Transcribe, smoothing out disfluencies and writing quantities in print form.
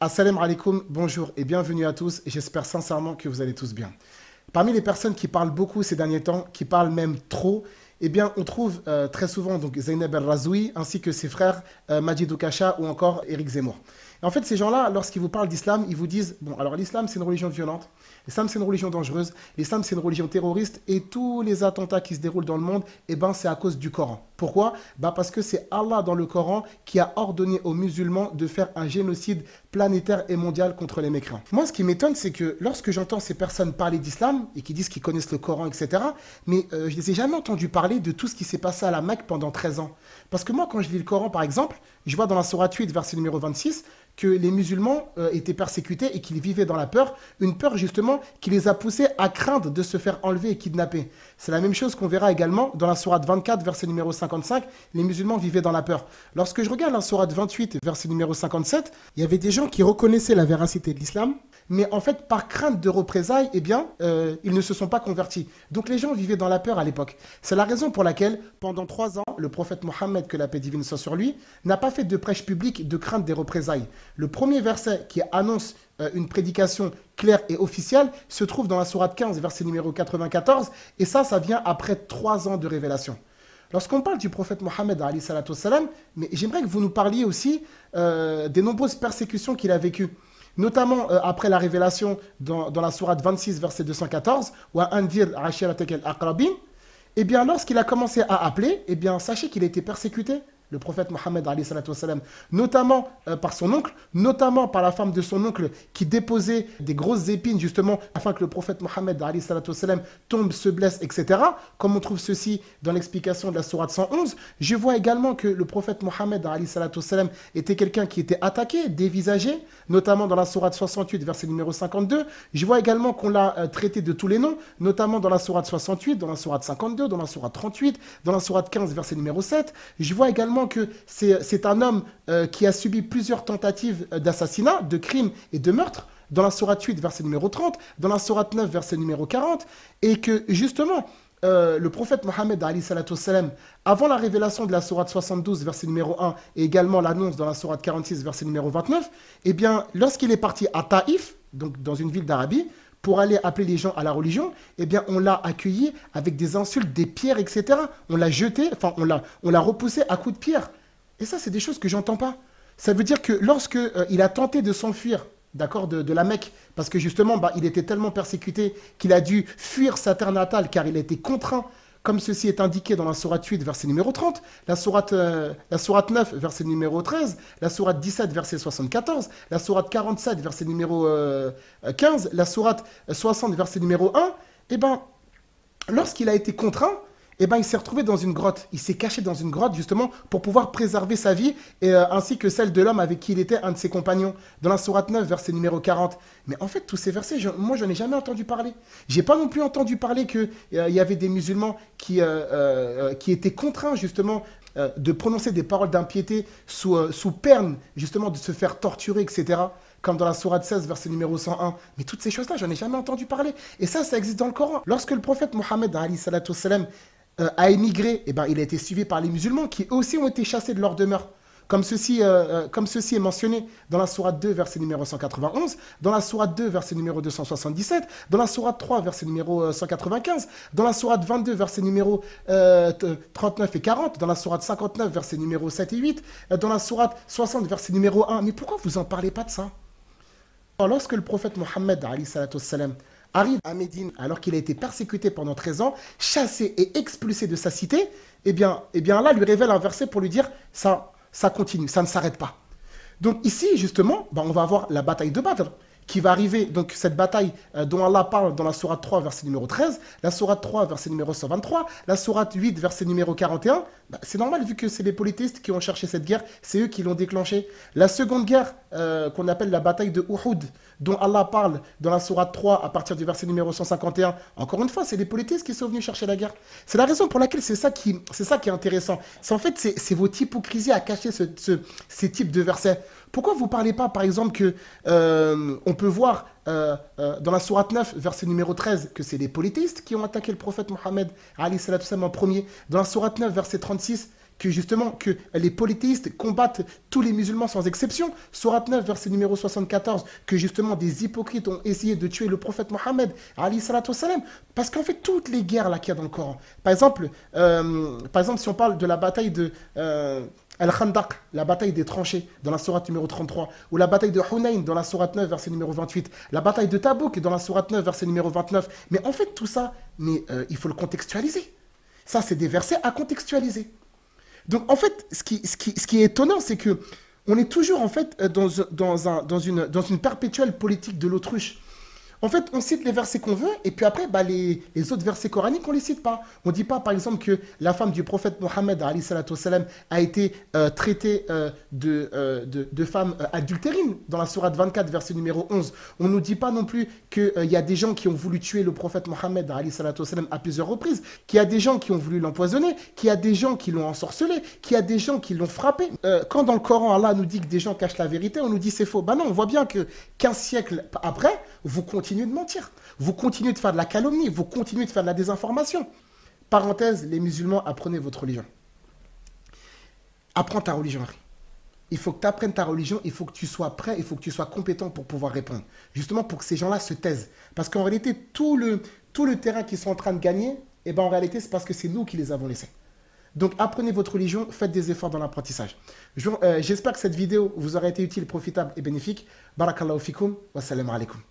Assalamu alaikum, bonjour et bienvenue à tous. J'espère sincèrement que vous allez tous bien. Parmi les personnes qui parlent beaucoup ces derniers temps, qui parlent même trop, eh bien, on trouve très souvent donc Zainab El-Razoui ainsi que ses frères Majid Oukacha ou encore Éric Zemmour. Et en fait, ces gens-là, lorsqu'ils vous parlent d'islam, ils vous disent, bon, alors l'islam, c'est une religion violente, l'islam, c'est une religion dangereuse, l'islam, c'est une religion terroriste, et tous les attentats qui se déroulent dans le monde, eh ben, c'est à cause du Coran. Pourquoi? Bah parce que c'est Allah dans le Coran qui a ordonné aux musulmans de faire un génocide planétaire et mondial contre les mécréants. Moi, ce qui m'étonne, c'est que lorsque j'entends ces personnes parler d'islam et qui disent qu'ils connaissent le Coran, etc., mais je ne les ai jamais entendus parler de tout ce qui s'est passé à la Mecque pendant 13 ans. Parce que moi, quand je lis le Coran, par exemple, je vois dans la sourate 8, verset numéro 26, que les musulmans étaient persécutés et qu'ils vivaient dans la peur, une peur justement qui les a poussés à craindre de se faire enlever et kidnapper. C'est la même chose qu'on verra également dans la sourate 24, verset numéro 55, les musulmans vivaient dans la peur. Lorsque je regarde la sourate 28, verset numéro 57, il y avait des gens qui reconnaissaient la véracité de l'islam, mais en fait, par crainte de représailles, eh bien, ils ne se sont pas convertis. Donc les gens vivaient dans la peur à l'époque. C'est la raison pour laquelle, pendant 3 ans, le prophète Mohammed, que la paix divine soit sur lui, n'a pas fait de prêche publique de crainte des représailles. Le premier verset qui annonce une prédication claire et officielle se trouve dans la sourate 15, verset numéro 94, et ça vient après 3 ans de révélation. Lorsqu'on parle du prophète Mohammed, mais j'aimerais que vous nous parliez aussi des nombreuses persécutions qu'il a vécues. Notamment après la révélation dans la sourate 26, verset 214, ou à Andir Ashiratak al-Aqrabin, eh bien, lorsqu'il a commencé à appeler, eh bien, sachez qu'il a été persécuté, le prophète Mohammed, notamment par son oncle, notamment par la femme de son oncle qui déposait des grosses épines, justement, afin que le prophète Mohammed tombe, se blesse, etc. Comme on trouve ceci dans l'explication de la sourate 111. Je vois également que le prophète Mohammed était quelqu'un qui était attaqué, dévisagé, notamment dans la sourate 68, verset numéro 52. Je vois également qu'on l'a traité de tous les noms, notamment dans la sourate 68, dans la sourate 52, dans la sourate 38, dans la sourate 15, verset numéro 7. Je vois également que c'est un homme qui a subi plusieurs tentatives d'assassinat, de crimes et de meurtres, dans la sourate 8, verset numéro 30, dans la sourate 9, verset numéro 40, et que justement, le prophète Mohammed, avant la révélation de la sourate 72, verset numéro 1, et également l'annonce dans la sourate 46, verset numéro 29, eh bien, lorsqu'il est parti à Taïf, donc dans une ville d'Arabie, pour aller appeler les gens à la religion, eh bien, on l'a accueilli avec des insultes, des pierres, etc. On l'a jeté, enfin, on l'a repoussé à coups de pierre. Et ça, c'est des choses que j'entends pas. Ça veut dire que lorsque il a tenté de s'enfuir, d'accord, de la Mecque, parce que justement, bah, il était tellement persécuté qu'il a dû fuir sa terre natale, car il a été contraint, comme ceci est indiqué dans la sourate 8, verset numéro 30, la sourate 9, verset numéro 13, la sourate 17, verset 74, la sourate 47, verset numéro 15, la sourate 60, verset numéro 1, et ben, lorsqu'il a été contraint, eh ben, il s'est retrouvé dans une grotte. Il s'est caché dans une grotte justement pour pouvoir préserver sa vie ainsi que celle de l'homme avec qui il était un de ses compagnons. Dans la sourate 9, verset numéro 40. Mais en fait, tous ces versets, moi, je n'en ai jamais entendu parler. J'ai pas non plus entendu parler qu'il y avait des musulmans qui étaient contraints justement de prononcer des paroles d'impiété sous peine justement de se faire torturer, etc. Comme dans la sourate 16, verset numéro 101. Mais toutes ces choses-là, j'en ai jamais entendu parler. Et ça existe dans le Coran. Lorsque le prophète Mohammed a émigré, eh ben, il a été suivi par les musulmans qui eux aussi ont été chassés de leur demeure. Comme ceci est mentionné dans la sourate 2, verset numéro 191, dans la sourate 2, verset numéro 277, dans la sourate 3, verset numéro 195, dans la sourate 22, verset numéro 39 et 40, dans la sourate 59, verset numéro 7 et 8, dans la sourate 60, verset numéro 1. Mais pourquoi vous en parlez pas de ça? Alors, lorsque le prophète Mohammed arrive à Médine alors qu'il a été persécuté pendant 13 ans, chassé et expulsé de sa cité, eh bien Allah lui révèle un verset pour lui dire ça continue, ça ne s'arrête pas. Donc ici, justement, bah, on va avoir la bataille de Badr qui va arriver, donc cette bataille dont Allah parle dans la sourate 3, verset numéro 13, la sourate 3, verset numéro 123, la sourate 8, verset numéro 41, bah, c'est normal vu que c'est les polythéistes qui ont cherché cette guerre, c'est eux qui l'ont déclenchée. La seconde guerre, qu'on appelle la bataille de Uhud, dont Allah parle dans la sourate 3 à partir du verset numéro 151, encore une fois, c'est les polythéistes qui sont venus chercher la guerre. C'est la raison pour laquelle c'est ça qui est intéressant. C'est en fait, c'est votre hypocrisie à cacher ces types de versets. Pourquoi vous ne parlez pas, par exemple, que on peut voir dans la sourate 9, verset numéro 13, que c'est les polythéistes qui ont attaqué le prophète Mohammed en premier. Dans la sourate 9, verset 36, que justement que les polythéistes combattent tous les musulmans sans exception. Sourate 9, verset numéro 74, que justement des hypocrites ont essayé de tuer le prophète Mohammed, alayhi salatu wassalam. Parce qu'en fait, toutes les guerres là qu'il y a dans le Coran, par exemple, si on parle de la bataille de Al-Khandaq, la bataille des tranchées dans la sourate numéro 33, ou la bataille de Hunayn dans la sourate 9, verset numéro 28, la bataille de Tabouk dans la sourate 9, verset numéro 29. Mais en fait, tout ça, il faut le contextualiser. Ça, c'est des versets à contextualiser. Donc, en fait, ce qui est étonnant, c'est que on est toujours en fait dans une perpétuelle politique de l'autruche. En fait, on cite les versets qu'on veut, et puis après, les autres versets coraniques, on ne les cite pas. On ne dit pas, par exemple, que la femme du prophète Mohammed, alayhi salatu wassalam, a été traitée de femme adultérine, dans la sourate 24, verset numéro 11. On ne nous dit pas non plus qu'il y a des gens qui ont voulu tuer le prophète Mohammed, alayhi salatu wassalam, à plusieurs reprises, qu'il y a des gens qui ont voulu l'empoisonner, qu'il y a des gens qui l'ont ensorcelé, qu'il y a des gens qui l'ont frappé. Quand dans le Coran, Allah nous dit que des gens cachent la vérité, on nous dit c'est faux. Ben non, on voit bien que 15 siècles après, vous continuez de mentir, vous continuez de faire de la calomnie, vous continuez de faire de la désinformation. Parenthèse, les musulmans, apprenez votre religion. Apprends ta religion, Harry. Il faut que tu apprennes ta religion, il faut que tu sois prêt, il faut que tu sois compétent pour pouvoir répondre. Justement pour que ces gens-là se taisent. Parce qu'en réalité, tout le terrain qu'ils sont en train de gagner, eh ben, en réalité, c'est parce que c'est nous qui les avons laissés. Donc apprenez votre religion, faites des efforts dans l'apprentissage. J'espère que cette vidéo vous aura été utile, profitable et bénéfique. Barakallahu fikum, wassalamu alaikum.